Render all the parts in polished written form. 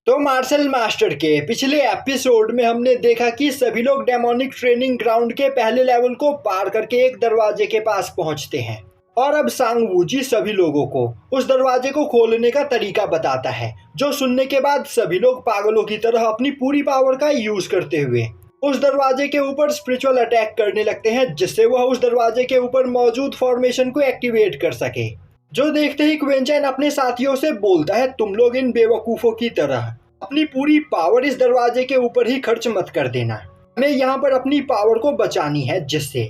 तो martial master के पिछले एपिसोड में हमने देखा कि सभी लोग डेमोनिक ट्रेनिंग ग्राउंड के पहले लेवल को पार करके एक दरवाजे के पास पहुंचते हैं और अब सांग वूजी सभी लोगों को उस दरवाजे को खोलने का तरीका बताता है, जो सुनने के बाद सभी लोग पागलों की तरह अपनी पूरी पावर का यूज करते हुए उस दरवाजे के ऊपर स्पिरिचुअल अटैक करने लगते हैं, जिससे वह उस दरवाजे के ऊपर मौजूद फॉर्मेशन को एक्टिवेट कर सके। जो देखते ही क्विंचन अपने साथियों से बोलता है, तुम लोग इन बेवकूफ़ों की तरह अपनी पूरी पावर इस दरवाजे के ऊपर ही खर्च मत कर देना। हमें यहाँ पर अपनी पावर को बचानी है, जिससे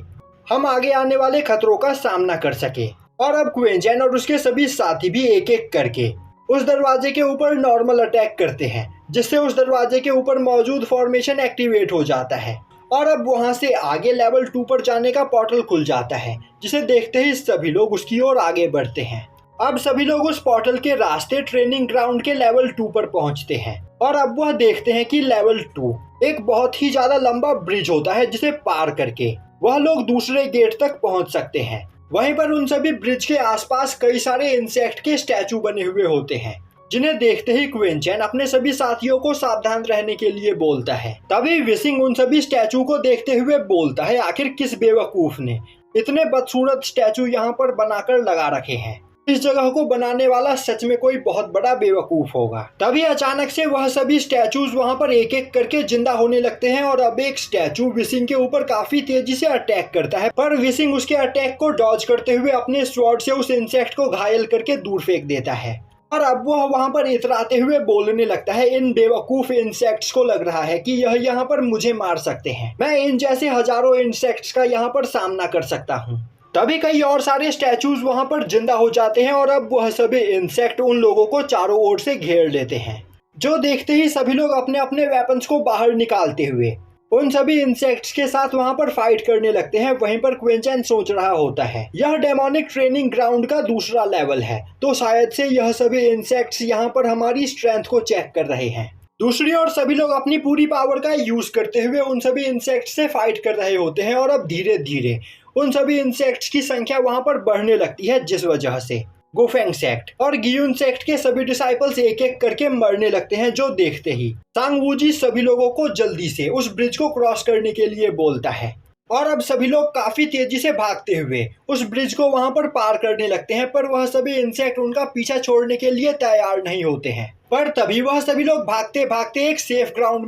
हम आगे आने वाले खतरों का सामना कर सके। और अब क्विंचन और उसके सभी साथी भी एक एक करके उस दरवाजे के ऊपर नॉर्मल अटैक करते हैं, जिससे उस दरवाजे के ऊपर मौजूद फॉर्मेशन एक्टिवेट हो जाता है और अब वहां से आगे लेवल 2 पर जाने का पोर्टल खुल जाता है, जिसे देखते ही सभी लोग उसकी ओर आगे बढ़ते हैं। अब सभी लोग उस पोर्टल के रास्ते ट्रेनिंग ग्राउंड के लेवल 2 पर पहुंचते हैं और अब वह देखते हैं कि लेवल 2 एक बहुत ही ज्यादा लंबा ब्रिज होता है, जिसे पार करके वह लोग दूसरे गेट तक पहुंच सकते हैं। वहीं पर उन सभी ब्रिज के आसपास कई सारे इंसेक्ट के स्टैचू बने हुए होते हैं, जिन्हें देखते ही क्विंचन अपने सभी साथियों को सावधान रहने के लिए बोलता है। तभी विसिंग उन सभी स्टैचू को देखते हुए बोलता है, आखिर किस बेवकूफ ने इतने बदसूरत स्टैचू यहाँ पर बनाकर लगा रखे हैं। इस जगह को बनाने वाला सच में कोई बहुत बड़ा बेवकूफ होगा। तभी अचानक से वह सभी स्टैचूज वहां पर एक एक करके जिंदा होने लगते हैं और अब एक स्टैचू विसिंग के ऊपर काफी तेजी से अटैक करता है, पर विसिंग उसके अटैक को डॉज करते हुए अपने स्वॉर्ड से उस इंसेक्ट को घायल करके दूर फेंक देता है। और अब वह वहां पर इतराते हुए बोलने लगता है, इन बेवकूफ इंसेक्ट्स को लग रहा है कि यह यहाँ पर मुझे मार सकते हैं। मैं इन जैसे हजारों इंसेक्ट्स का यहाँ पर सामना कर सकता हूँ। तभी कई और सारे स्टैचूज वहां पर जिंदा हो जाते हैं और अब वह सभी इंसेक्ट उन लोगों को चारों ओर से घेर लेते हैं। जो देखते ही सभी लोग अपने अपने वेपन्स को बाहर निकालते हुए उन सभी इंसेक्ट्स के साथ वहां पर फाइट करने लगते हैं। वहीं पर क्विंचन सोच रहा होता है, यह डेमोनिक ट्रेनिंग ग्राउंड का दूसरा लेवल है, तो शायद से यह सभी इंसेक्ट्स यहाँ पर हमारी स्ट्रेंथ को चेक कर रहे हैं। दूसरी ओर सभी लोग अपनी पूरी पावर का यूज करते हुए उन सभी इंसेक्ट्स से फाइट कर रहे होते हैं और अब धीरे धीरे उन सभी इंसेक्ट्स की संख्या वहां पर बढ़ने लगती है, जिस वजह से गोफेंग सेक्ट और गियुन सेक्ट के सभी डिसाइपल्स एक एक करके मरने लगते हैं। जो देखते ही सांग वूजी सभी लोगों को जल्दी से उस ब्रिज को क्रॉस करने के लिए बोलता है और अब सभी लोग काफी तेजी से भागते हुए उस ब्रिज को वहां पर पार करने लगते हैं, पर वह सभी इंसेक्ट उनका पीछा छोड़ने के लिए तैयार नहीं होते हैं। पर तभी वह सभी लोग भागते भागते एक सेफ ग्राउंड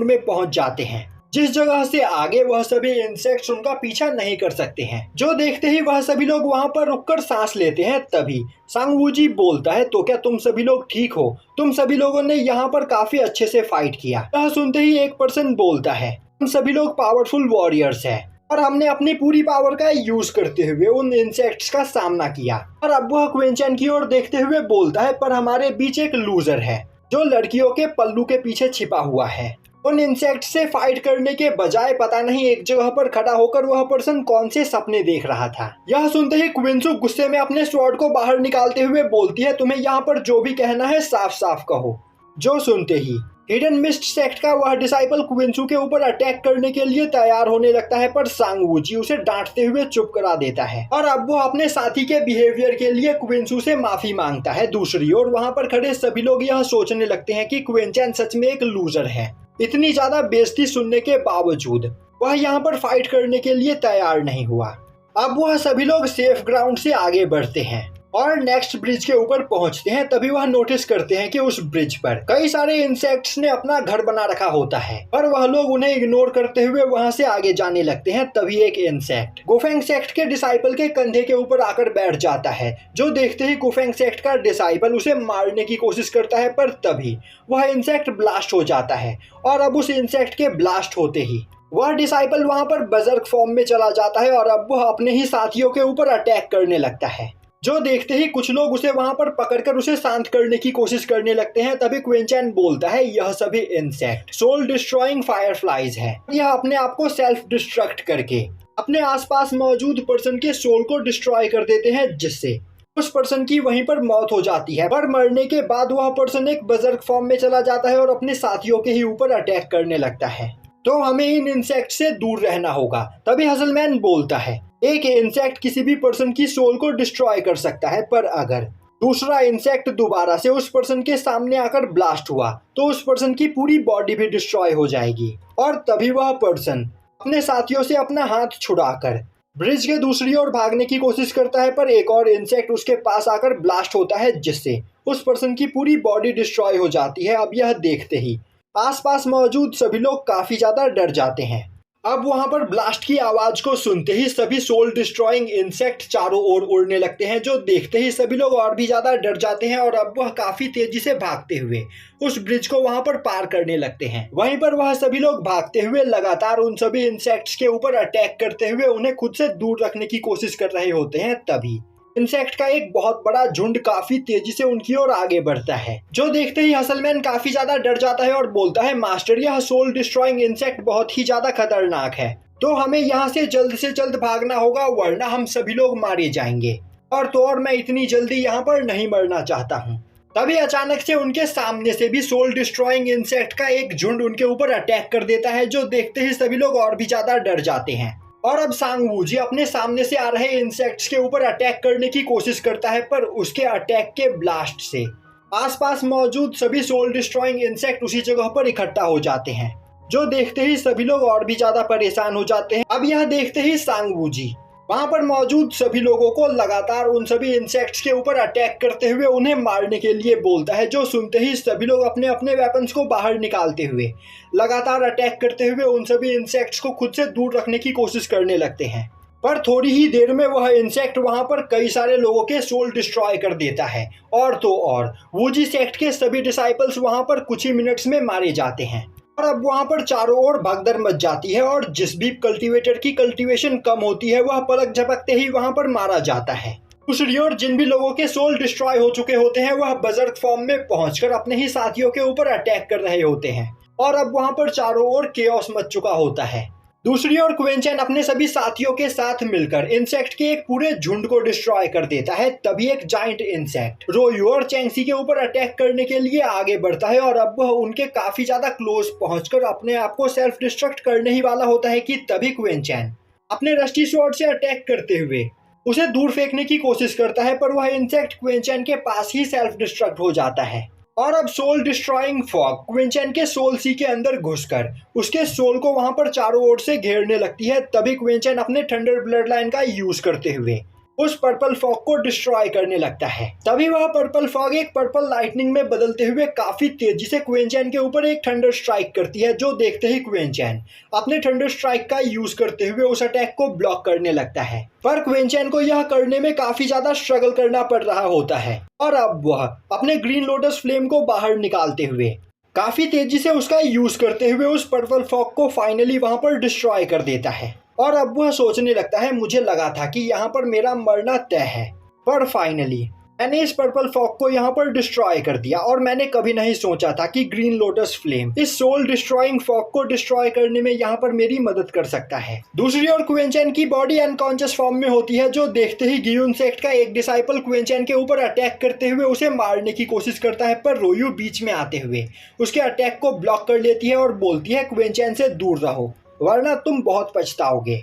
में पहुंच जाते हैं जिस जगह से आगे वह सभी इंसेक्ट्स उनका पीछा नहीं कर सकते हैं। जो देखते ही वह सभी लोग वहां पर रुककर सांस लेते हैं। तभी सांग वूजी बोलता है, तो क्या तुम सभी लोग ठीक हो? तुम सभी लोगों ने यहाँ पर काफी अच्छे से फाइट किया। यह सुनते ही एक पर्सन बोलता है, हम सभी लोग पावरफुल वॉरियर्स हैं और हमने अपनी पूरी पावर का यूज करते हुए उन इंसेक्ट्स का सामना किया। और अब वह क्विंचन की ओर देखते हुए बोलता है, पर हमारे बीच एक लूजर है जो लड़कियों के पल्लू के पीछे छिपा हुआ है। उन इंसेक्ट से फाइट करने के बजाय पता नहीं एक जगह पर खड़ा होकर वह पर्सन कौन से सपने देख रहा था। यह सुनते ही क्विंसू गुस्से में अपने स्वॉर्ड को बाहर निकालते हुए बोलती है, तुम्हें यहाँ पर जो भी कहना है साफ साफ कहो। जो सुनते ही हिडन मिस्ट सेक्ट का वह डिसाइपल क्विंसू के ऊपर अटैक करने के लिए तैयार होने लगता है, पर सांग वूजी उसे डांटते हुए चुप करा देता है और अब वो अपने साथी के बिहेवियर के लिए क्विंसू से माफी मांगता है। दूसरी ओर वहां पर खड़े सभी लोग यह सोचने लगते हैं कि क्विंचन सच में एक लूजर है। इतनी ज्यादा बेइज्जती सुनने के बावजूद वह यहाँ पर फाइट करने के लिए तैयार नहीं हुआ। अब वह सभी लोग सेफ ग्राउंड से आगे बढ़ते हैं और नेक्स्ट ब्रिज के ऊपर पहुंचते हैं। तभी वह नोटिस करते हैं कि उस ब्रिज पर कई सारे इंसेक्ट्स ने अपना घर बना रखा होता है, पर वह लोग उन्हें इग्नोर करते हुए वहां से आगे जाने लगते हैं। तभी एक इंसेक्ट गोफेंग सेक्ट के डिसाइपल के कंधे के ऊपर आकर बैठ जाता है। जो देखते ही गोफेंग सेक्ट का डिसाइपल उसे मारने की कोशिश करता है, पर तभी वह इंसेक्ट ब्लास्ट हो जाता है और अब उस इंसेक्ट के ब्लास्ट होते ही वह डिसाइपल वहां पर बजर्क फॉर्म में चला जाता है और अब वह अपने ही साथियों के ऊपर अटैक करने लगता है। जो देखते ही कुछ लोग उसे वहां पर पकड़कर उसे शांत करने की कोशिश करने लगते हैं। तभी क्विंचन बोलता है, यह सभी इंसेक्ट सोल डिस्ट्रॉइंग फायरफ्लाइज है। यह अपने आप को सेल्फ डिस्ट्रक्ट करके अपने आसपास मौजूद पर्सन के सोल को डिस्ट्रॉय कर देते हैं, जिससे उस पर्सन की वहीं पर मौत हो जाती है। पर मरने के बाद वह पर्सन एक बजर्क फॉर्म में चला जाता है और अपने साथियों के ही ऊपर अटैक करने लगता है। तो हमें इन इंसेक्ट से दूर रहना होगा। तभी हसलमैन बोलता है, एक इंसेक्ट किसी भी पर्सन की सोल को डिस्ट्रॉय कर सकता है, पर अगर दूसरा इंसेक्ट दोबारा से उस पर्सन के सामने आकर ब्लास्ट हुआ तो उस पर्सन की पूरी बॉडी भी डिस्ट्रॉय हो जाएगी और तभी वह पर्सन अपने साथियों से अपना हाथ छुड़ाकर ब्रिज के दूसरी ओर भागने की कोशिश करता है, पर एक और इंसेक्ट उसके पास आकर ब्लास्ट होता है जिससे उस पर्सन की पूरी बॉडी डिस्ट्रॉय हो जाती है। अब यह देखते ही आसपास मौजूद सभी लोग काफी ज्यादा डर जाते हैं। अब वहां पर ब्लास्ट की आवाज को सुनते ही सभी सोल डिस्ट्रॉइंग इंसेक्ट चारों ओर उड़ने लगते हैं, जो देखते ही सभी लोग और भी ज्यादा डर जाते हैं और अब वह काफी तेजी से भागते हुए उस ब्रिज को वहां पर पार करने लगते हैं। वहीं पर वह सभी लोग भागते हुए लगातार उन सभी इंसेक्ट्स के ऊपर अटैक करते हुए उन्हें खुद से दूर रखने की कोशिश कर रहे होते हैं। तभी इंसेक्ट का एक बहुत बड़ा झुंड काफी तेजी से उनकी ओर आगे बढ़ता है, जो देखते ही हसलमैन काफी ज्यादा डर जाता है और बोलता है, मास्टर यह सोल डिस्ट्रॉइंग इंसेक्ट बहुत ही ज्यादा खतरनाक है, तो हमें यहाँ से जल्द भागना होगा वरना हम सभी लोग मारे जाएंगे, और तो और मैं इतनी जल्दी यहाँ पर नहीं मरना चाहता हूँ। तभी अचानक से उनके सामने से भी सोल डिस्ट्रॉइंग इंसेक्ट का एक झुंड उनके ऊपर अटैक कर देता है, जो देखते ही सभी लोग और भी ज्यादा डर जाते हैं। और अब सांग वूजी अपने सामने से आ रहे इंसेक्ट्स के ऊपर अटैक करने की कोशिश करता है, पर उसके अटैक के ब्लास्ट से आसपास मौजूद सभी सोल डिस्ट्रॉइंग इंसेक्ट उसी जगह पर इकट्ठा हो जाते हैं, जो देखते ही सभी लोग और भी ज्यादा परेशान हो जाते हैं। अब यह देखते ही सांग वूजी वहां पर मौजूद सभी लोगों को लगातार उन सभी इंसेक्ट्स के ऊपर अटैक करते हुए उन्हें मारने के लिए बोलता है, जो सुनते ही सभी लोग अपने अपने वेपन्स को बाहर निकालते हुए लगातार अटैक करते हुए उन सभी इंसेक्ट्स को खुद से दूर रखने की कोशिश करने लगते हैं। पर थोड़ी ही देर में वह इंसेक्ट वहां पर कई सारे लोगों के सोल डिस्ट्रॉय कर देता है, और तो और वूजी सेक्ट के सभी डिसाइपल्स वहां पर कुछ ही मिनट्स में मारे जाते हैं। और अब वहां पर चारों ओर भगदड़ मच जाती है और जिस भी कल्टीवेटर की कल्टीवेशन कम होती है वह पलक झपकते ही वहां पर मारा जाता है। दूसरी ओर जिन भी लोगों के सोल डिस्ट्रॉय हो चुके होते हैं वह बजर्ग फॉर्म में पहुंचकर अपने ही साथियों के ऊपर अटैक कर रहे होते हैं, और अब वहां पर चारों ओर केओस मच चुका होता है। दूसरी ओर क्वेन चैन अपने सभी साथियों के साथ मिलकर इंसेक्ट के एक पूरे झुंड को डिस्ट्रॉय कर देता है। तभी एक जाइंट इंसेक्ट रोयू और चैंगसी के ऊपर अटैक करने के लिए आगे बढ़ता है, और अब वह उनके काफी ज्यादा क्लोज पहुंचकर अपने आप को सेल्फ डिस्ट्रक्ट करने ही वाला होता है कि तभी क्वेन चैन अपने रस्टी स्वॉर्ड से अटैक करते हुए उसे दूर फेंकने की कोशिश करता है, पर वह इंसेक्ट क्वेन चैन के पास ही सेल्फ डिस्ट्रक्ट हो जाता है। और अब सोल डिस्ट्रॉइंग फॉग क्वेन चैन के सोल सी के अंदर घुसकर उसके सोल को वहां पर चारों ओर से घेरने लगती है। तभी क्वेन चैन अपने थंडर ब्लड लाइन का यूज करते हुए उस पर्पल फॉग को डिस्ट्रॉय करने लगता है। तभी वह पर्पल फॉग एक पर्पल लाइटनिंग में बदलते हुए काफी तेजी से क्वेन चैन के ऊपर एक थंडर स्ट्राइक करती है, जो देखते ही क्वेन चैन अपने थंडर स्ट्राइक का यूज करते हुए उस अटैक को ब्लॉक करने लगता है। पर क्वेन चैन को यह करने में काफी ज्यादा स्ट्रगल करना पड़ रहा होता है, और अब वह अपने ग्रीन लोटस फ्लेम को बाहर निकालते हुए काफी तेजी से उसका यूज करते हुए उस पर्पल फॉग को फाइनली वहां पर डिस्ट्रॉय कर देता है। और अब वह सोचने लगता है, मुझे लगा था कि यहाँ पर मेरा मरना तय है, पर फाइनली मैंने इस पर्पल फॉग को यहाँ पर डिस्ट्रॉय कर दिया, और मैंने कभी नहीं सोचा था कि ग्रीन लोटस फ्लेम इस सोल डिस्ट्रॉइंग फॉग को डिस्ट्रॉय करने में यहाँ पर मेरी मदद कर सकता है। दूसरी ओर क्वेन चैन की बॉडी अनकॉन्शियस फॉर्म में होती है, जो देखते ही गियून सेक्ट का एक डिसाइपल क्वेन चैन के ऊपर अटैक करते हुए उसे मारने की कोशिश करता है, पर रोयू बीच में आते हुए उसके अटैक को ब्लॉक कर लेती है और बोलती है, क्वेन चैन से दूर रहो वरना तुम बहुत पछताओगे।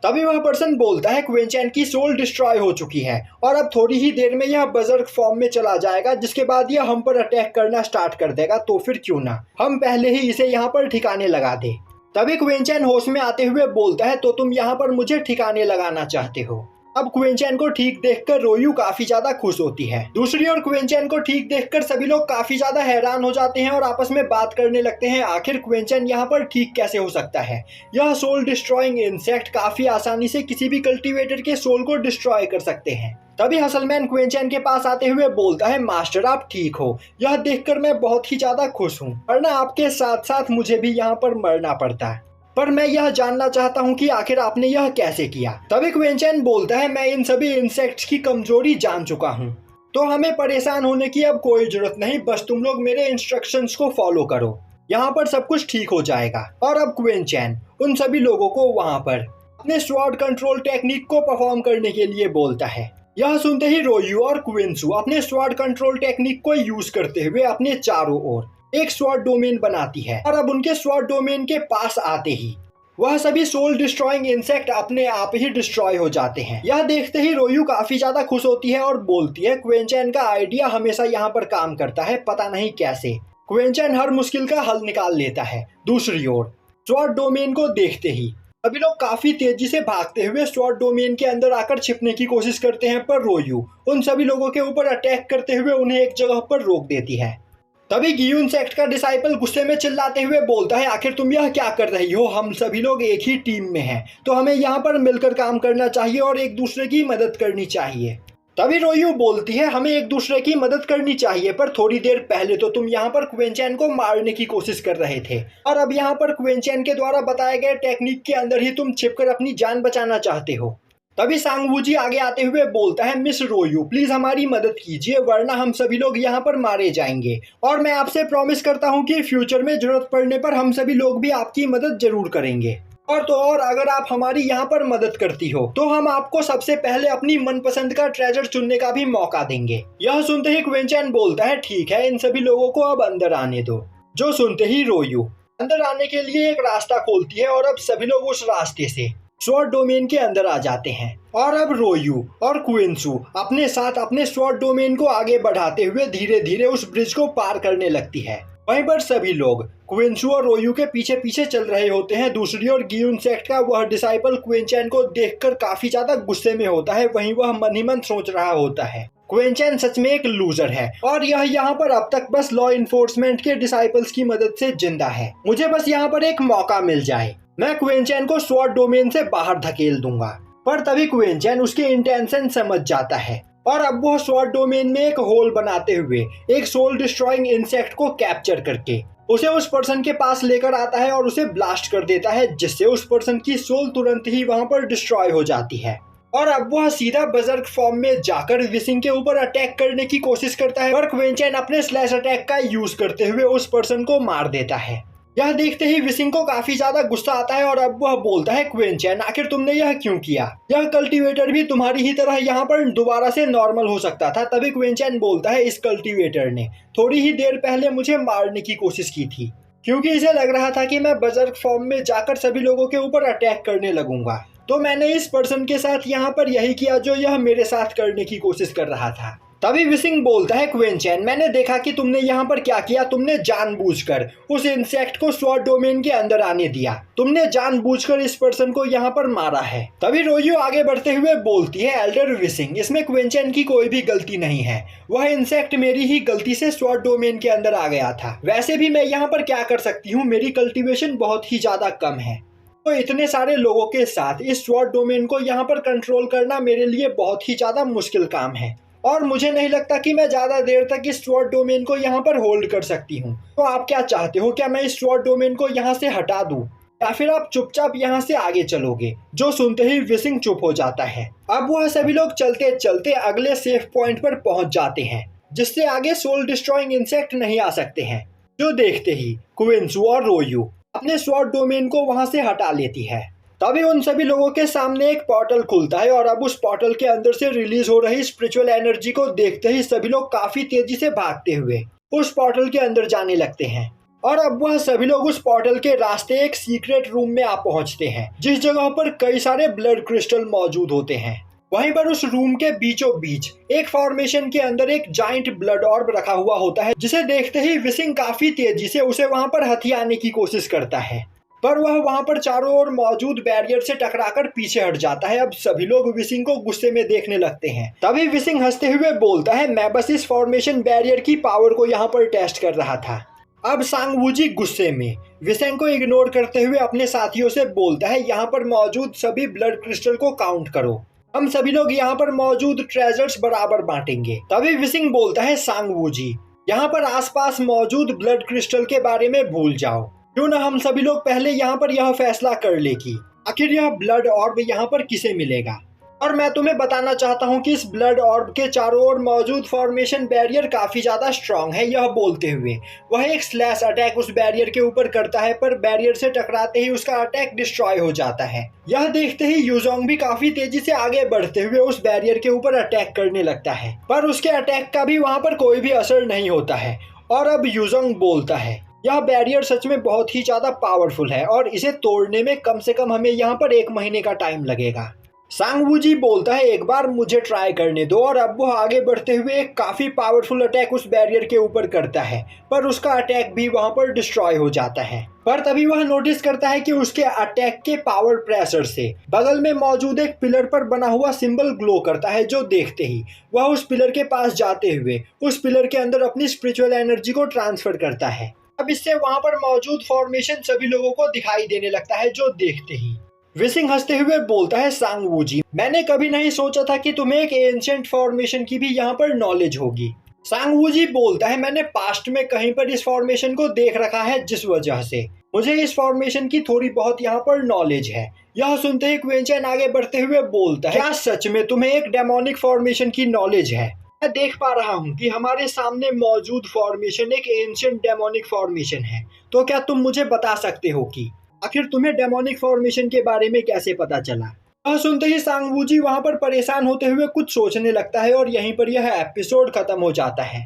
तभी वह पर्सन बोलता है, क्वेन चैन की सोल डिस्ट्रॉय हो चुकी है और अब थोड़ी ही देर में यह बजर्ग फॉर्म में चला जाएगा, जिसके बाद यह हम पर अटैक करना स्टार्ट कर देगा, तो फिर क्यों ना हम पहले ही इसे यहाँ पर ठिकाने लगा दे। तभी क्वेन चैन होश में आते हुए बोलता है, तो तुम यहाँ पर मुझे ठिकाने लगाना चाहते हो। अब क्वेन चैन को ठीक देखकर रोयू काफी ज्यादा खुश होती है। दूसरी ओर क्वेन चैन को ठीक देखकर सभी लोग काफी ज्यादा हैरान हो जाते हैं और आपस में बात करने लगते हैं, आखिर क्वेन चैन यहाँ पर ठीक कैसे हो सकता है। यह सोल डिस्ट्रॉइंग इंसेक्ट काफी आसानी से किसी भी कल्टीवेटर के सोल को डिस्ट्रॉय कर सकते हैं। तभी हसलमैन क्वेन चैन के पास आते हुए बोलता है, मास्टर आप ठीक हो, यह देखकर मैं बहुत ही ज्यादा खुश हूँ, वरना आपके साथ साथ मुझे भी यहाँ पर मरना पड़ता है, पर मैं यह जानना चाहता हूँ कि आखिर आपने यह कैसे किया। तभी क्वेन चैन बोलता है, मैं इन सभी इंसेक्ट्स की कमजोरी जान चुका हूँ, तो हमें परेशान होने की अब कोई जरूरत नहीं, बस तुम लोग मेरे इंस्ट्रक्शंस को फॉलो करो, यहाँ पर सब कुछ ठीक हो जाएगा। और अब क्वेन चैन उन सभी लोगों को वहाँ पर अपने स्वॉर्ड कंट्रोल टेक्निक को परफॉर्म करने के लिए बोलता है। यह सुनते ही रोयू और क्विंसू अपने स्वॉर्ड कंट्रोल टेक्निक को यूज करते हुए अपने चारों ओर एक स्वॉर्ड डोमेन बनाती है, और अब उनके स्वॉर्ड डोमेन के पास आते ही वह सभी सोल डिस्ट्रॉइंग इंसेक्ट अपने आप ही डिस्ट्रॉय हो जाते हैं। यह देखते ही रोयू काफी ज्यादा खुश होती है और बोलती है क्वेनचैन का आइडिया हमेशा यहाँ पर काम करता है, पता नहीं कैसे। क्वेनचैन हर मुश्किल का हल निकाल लेता है। दूसरी ओर स्वॉर्ड डोमेन को देखते ही सभी लोग काफी तेजी से भागते हुए स्वॉर्ड डोमेन के अंदर आकर छिपने की कोशिश करते हैं, पर रोयू उन सभी लोगों के ऊपर अटैक करते हुए उन्हें एक जगह पर रोक देती है। तभी गियून सेक्ट का डिसाइपल गुस्से में चिल्लाते हुए बोलता है, आखिर तुम यह क्या कर रही हो? हम सभी लोग एक ही टीम में हैं, तो हमें यहाँ पर मिलकर काम करना चाहिए और एक दूसरे की मदद करनी चाहिए। तभी रोयू बोलती है, हमें एक दूसरे की मदद करनी चाहिए, पर थोड़ी देर पहले तो तुम यहाँ पर क्वेनचैन को मारने की कोशिश कर रहे थे और अब यहाँ पर क्वेनचैन के द्वारा बताए गए टेक्निक के अंदर ही तुम छिपकर अपनी जान बचाना चाहते हो। तभी सांगवूजी आगे आते हुए बोलता है, मिस रोयू प्लीज हमारी मदद कीजिए, वरना हम सभी लोग यहाँ पर मारे जाएंगे और मैं आपसे प्रॉमिस करता हूँ कि फ्यूचर में जरूरत पड़ने पर हम सभी लोग भी आपकी मदद जरूर करेंगे। और तो और अगर आप हमारी यहाँ पर मदद करती हो तो हम आपको सबसे पहले अपनी मनपसंद का ट्रेजर चुनने का भी मौका देंगे। यह सुनते ही क्वेनचैन बोलता है, ठीक है, इन सभी लोगों को अब अंदर आने दो। जो सुनते ही रोयू अंदर आने के लिए एक रास्ता खोलती है और अब सभी लोग उस रास्ते से स्वॉर्ड डोमेन के अंदर आ जाते हैं। और अब रोयू और क्विंसू अपने साथ अपने स्वॉर्ड डोमेन को आगे बढ़ाते हुए धीरे धीरे उस ब्रिज को पार करने लगती है। वहीं पर सभी लोग क्विंसू और रोयू के पीछे पीछे चल रहे होते हैं। दूसरी ओर गियून सेक्ट का वह डिसाइपल क्वेनचैन को देखकर काफी ज्यादा गुस्से में होता है। वहीं वह मन ही मन सोच रहा होता है, क्वेनचैन सच में एक लूजर है और यह यहाँ पर अब तक बस लॉ इन्फोर्समेंट के डिसाइपल्स की मदद से जिंदा है। मुझे बस यहाँ पर एक मौका मिल जाए, मैं क्वेनचैन को स्वॉर्ड डोमेन से बाहर धकेल दूंगा। पर तभी क्वेनचैन उसके इंटेंशन समझ जाता है और अब वह स्वॉर्ड डोमेन में एक होल बनाते हुए एक सोल डिस्ट्रॉइंग इंसेक्ट को कैप्चर करके उसे उस पर्सन के पास लेकर आता है और उसे ब्लास्ट कर देता है, जिससे उस पर्सन की सोल तुरंत ही वहां पर डिस्ट्रॉय हो जाती है। और अब वह सीधा बजर्क फॉर्म में जाकर विसिंग के ऊपर अटैक करने की कोशिश करता है और क्वेनचैन अपने स्लैश अटैक का यूज करते हुए उस पर्सन को मार देता है। यह देखते ही विसिंग को काफी ज्यादा गुस्सा आता है और अब वह बोलता है, क्वेनचैन आखिर तुमने यह क्यों किया? यह कल्टीवेटर भी तुम्हारी ही तरह यहाँ पर दोबारा से नॉर्मल हो सकता था। तभी क्वेनचैन बोलता है, इस कल्टीवेटर ने थोड़ी ही देर पहले मुझे मारने की कोशिश की थी, क्योंकि इसे लग रहा था कि मैं बजर्क फॉर्म में जाकर सभी लोगों के ऊपर अटैक करने लगूंगा, तो मैंने इस पर्सन के साथ यहाँ पर यही किया जो यह मेरे साथ करने की कोशिश कर रहा था। तभी विसिंग बोलता है, क्वेनचैन मैंने देखा कि तुमने यहाँ पर क्या किया, तुमने जानबूझकर उस इंसेक्ट को स्वॉर्ड डोमेन के अंदर आने दिया, तुमने जानबूझकर इस पर्सन को यहाँ पर मारा है। तभी रोयू आगे बढ़ते हुए बोलती है, एल्डर विसिंग इसमें क्वेनचैन की कोई भी गलती नहीं है, वह इंसेक्ट मेरी ही गलती से स्वॉर्ड डोमेन के अंदर आ गया था। वैसे भी मैं यहाँ पर क्या कर सकती हूँ, मेरी कल्टीवेशन बहुत ही ज्यादा कम है, तो इतने सारे लोगों के साथ इस स्वॉर्ड डोमेन को यहाँ पर कंट्रोल करना मेरे लिए बहुत ही ज्यादा मुश्किल काम है और मुझे नहीं लगता कि मैं ज्यादा देर तक इस स्वॉर्ड डोमेन को यहाँ पर होल्ड कर सकती हूँ। तो आप क्या चाहते हो, क्या मैं इस स्वॉर्ड डोमेन को यहाँ से हटा दूँ या फिर आप चुपचाप यहाँ से आगे चलोगे? जो सुनते ही विसिंग चुप हो जाता है। अब वह सभी लोग चलते चलते अगले सेफ पॉइंट पर पहुंच जाते हैं, जिससे आगे सोल डिस्ट्रॉइंग इंसेक्ट नहीं आ सकते हैं। जो देखते ही क्विंसू और रोयू अपने स्वॉर्ड डोमेन को वहां से हटा लेती है। तभी उन सभी लोगों के सामने एक पोर्टल खुलता है और अब उस पोर्टल के अंदर से रिलीज हो रही स्पिरिचुअल एनर्जी को देखते ही सभी लोग काफी तेजी से भागते हुए उस पोर्टल के अंदर जाने लगते हैं। और अब वह सभी लोग उस पोर्टल के रास्ते एक सीक्रेट रूम में आ पहुंचते हैं, जिस जगह पर कई सारे ब्लड क्रिस्टल मौजूद होते हैं। वहीं पर उस रूम के बीचों बीच एक फॉर्मेशन के अंदर एक जाइंट ब्लड ऑर्ब रखा हुआ होता है, जिसे देखते ही विसिंग काफी तेजी से उसे वहां पर हथियाने की कोशिश करता है, पर वह वहां पर चारों ओर मौजूद बैरियर से टकराकर पीछे हट जाता है। अब सभी लोग विसिंग को गुस्से में देखने लगते हैं। तभी विसिंग हंसते हुए बोलता है, मैं बस इस फॉर्मेशन बैरियर की पावर को यहाँ पर टेस्ट कर रहा था। अब सांगवूजी गुस्से में विसिंग को इग्नोर करते हुए अपने साथियों से बोलता है, यहाँ पर मौजूद सभी ब्लड क्रिस्टल को काउंट करो, हम सभी लोग यहाँ पर मौजूद ट्रेजर्स बराबर बांटेंगे। तभी विसिंग बोलता है, सांगवूजी यहाँ पर आसपास मौजूद ब्लड क्रिस्टल के बारे में भूल जाओ, क्यों ना हम सभी लोग पहले यहाँ पर यह फैसला कर ले कि आखिर यह ब्लड ऑर्ब यहाँ पर किसे मिलेगा। और मैं तुम्हें बताना चाहता हूँ कि इस ब्लड ऑर्ब के चारों ओर मौजूद फॉर्मेशन बैरियर काफी ज्यादा स्ट्रांग है। यह बोलते हुए वह एक स्लैश अटैक उस बैरियर के ऊपर करता है, पर बैरियर से टकराते ही उसका अटैक डिस्ट्रॉय हो जाता है। यह देखते ही यूजोंग भी काफी तेजी से आगे बढ़ते हुए उस बैरियर के ऊपर अटैक करने लगता है, पर उसके अटैक का भी वहाँ पर कोई भी असर नहीं होता है। और अब यूजोंग बोलता है, यह बैरियर सच में बहुत ही ज़्यादा पावरफुल है और इसे तोड़ने में कम से कम हमें यहाँ पर 1 महीने का टाइम लगेगा। सांग वूजी बोलता है एक बार मुझे ट्राई करने दो और अब वो आगे बढ़ते हुए एक काफ़ी पावरफुल अटैक उस बैरियर के ऊपर करता है, पर उसका अटैक भी वहाँ पर डिस्ट्रॉय हो जाता है। पर तभी वह नोटिस करता है कि उसके अटैक के पावर प्रेशर से बगल में मौजूद एक पिलर पर बना हुआ सिंबल ग्लो करता है, जो देखते ही वह उस पिलर के पास जाते हुए उस पिलर के अंदर अपनी स्पिरिचुअल एनर्जी को ट्रांसफर करता है। अब इससे वहाँ पर मौजूद फॉर्मेशन सभी लोगों को दिखाई देने लगता है, जो देखते ही विसिंग हंसते हुए बोलता है सांग वूजी, मैंने कभी नहीं सोचा था कि तुम्हें एक एंशिएंट फॉर्मेशन की भी यहाँ पर नॉलेज होगी। सांग वूजी बोलता है मैंने पास्ट में कहीं पर इस फॉर्मेशन को देख रखा है, जिस वजह से मुझे इस फॉर्मेशन की थोड़ी बहुत यहाँ पर नॉलेज है। यह सुनते ही क्वेंचन आगे बढ़ते हुए बोलता है क्या सच में तुम्हें एक डेमोनिक फॉर्मेशन की नॉलेज है? मैं देख पा रहा हूँ कि हमारे सामने मौजूद फॉर्मेशन एक एंशिएंट डेमोनिक फॉर्मेशन है, तो क्या तुम मुझे बता सकते हो कि आखिर तुम्हें डेमोनिक फॉर्मेशन के बारे में कैसे पता चला? यह सुनते ही सांग वूजी वहाँ पर परेशान होते हुए कुछ सोचने लगता है और यहीं पर यह एपिसोड खत्म हो जाता है।